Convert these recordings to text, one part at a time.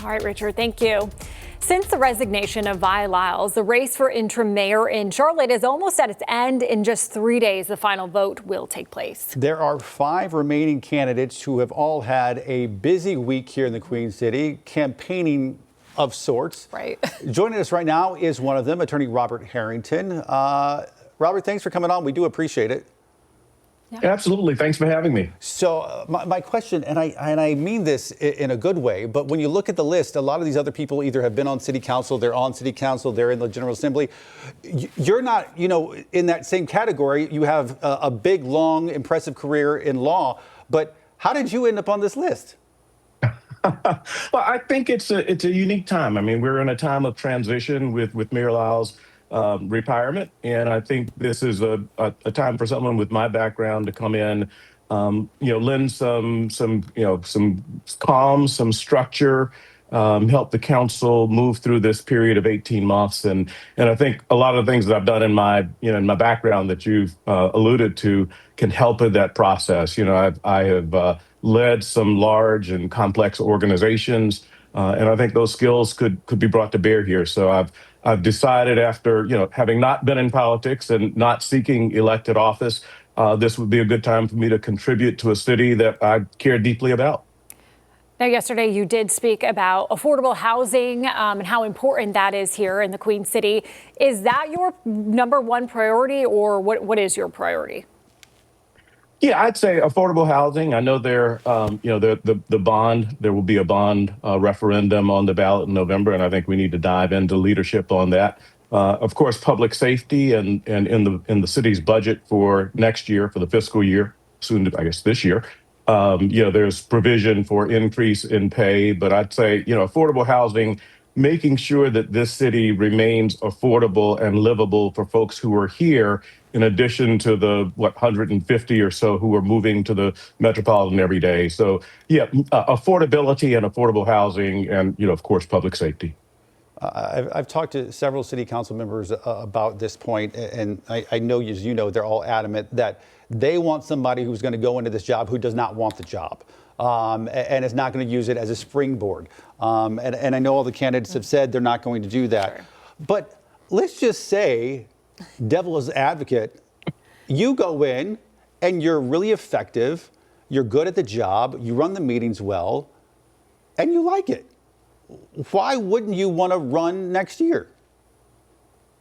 All right, Richard, thank you. Since the resignation of Vi Lyles, the race for interim mayor in Charlotte is almost at its end. In just 3 days, the final vote will take place. There are 5 remaining candidates who have all had a busy week here in the Queen City, campaigning of sorts. Right. Joining us right now is one of them, attorney Robert Harrington. Robert, thanks for coming on. We do appreciate it. Yeah. Absolutely. Thanks for having me. So my question, and I mean this in a good way, but when you look at the list, a lot of these other people either have been on city council, they're on city council, they're in the General Assembly. You're not, in that same category. You have a big, long, impressive career in law. But how did you end up on this list? Well, I think it's a unique time. I mean, we're in a time of transition with Mayor Lyles' retirement, and I think this is a time for someone with my background to come in, lend some calm, some structure, help the council move through this period of 18 months, and I think a lot of the things that I've done in my background that you've alluded to can help in that process. I have led some large and complex organizations, and I think those skills could be brought to bear here. So I've decided, after having not been in politics and not seeking elected office, this would be a good time for me to contribute to a city that I care deeply about. Now, yesterday you did speak about affordable housing and how important that is here in the Queen City. Is that your #1 priority, or what is your priority? Yeah, I'd say affordable housing. I know there will be a bond referendum on the ballot in November, and I think we need to dive into leadership on that. Of course, public safety and in the city's budget for next year, for the fiscal year, soon, I guess this year, there's provision for increase in pay. But I'd say, affordable housing, making sure that this city remains affordable and livable for folks who are here, in addition to the 150 or so who are moving to the metropolitan every day. So, affordability and affordable housing, and of course, public safety. I've talked to several city council members about this point, and I know, as you know, they're all adamant that they want somebody who's going to go into this job who does not want the job. And is not going to use it as a springboard. And I know all the candidates have said they're not going to do that. Sure. But let's just say, devil's advocate, you go in and you're really effective, you're good at the job, you run the meetings well, and you like it. Why wouldn't you want to run next year?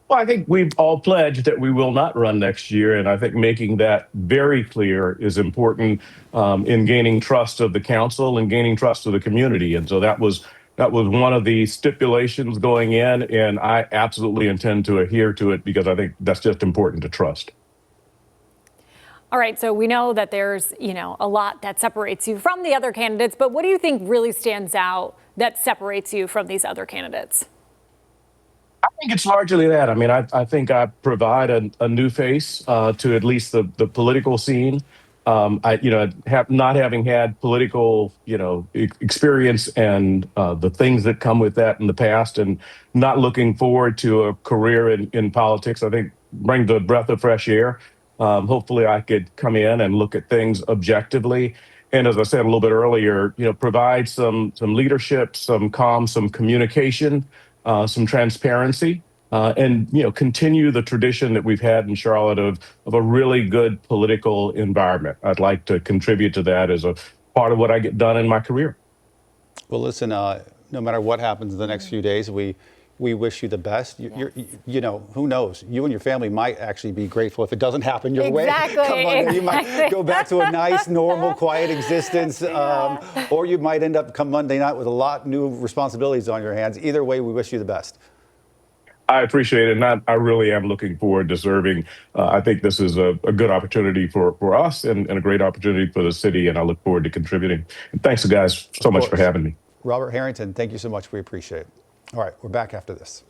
Well, I think we've all pledged that we will not run next year, and I think making that very clear is important in gaining trust of the council and gaining trust of the community. And so that was one of the stipulations going in, and I absolutely intend to adhere to it, because I think that's just important to trust. All right, so we know that there's, a lot that separates you from the other candidates, but what do you think really stands out that separates you from these other candidates? I think it's largely that. I mean, I think I provide a new face to at least the political scene. Not having had political, experience and the things that come with that in the past, and not looking forward to a career in politics, I think brings a breath of fresh air. Hopefully I could come in and look at things objectively. And as I said a little bit earlier, provide some leadership, some calm, some communication, some transparency, and continue the tradition that we've had in Charlotte of a really good political environment. I'd like to contribute to that as a part of what I get done in my career. Well, listen, no matter what happens in the next few days, we wish you the best. Who knows? You and your family might actually be grateful if it doesn't happen your way. Come Monday, you might go back to a nice, normal, quiet existence, or you might end up come Monday night with a lot new responsibilities on your hands. Either way, we wish you the best. I appreciate it, and I really am looking forward to serving. I think this is a good opportunity for us, and a great opportunity for the city, and I look forward to contributing. And thanks, guys, so much for having me. Robert Harrington, thank you so much. We appreciate it. All right, we're back after this.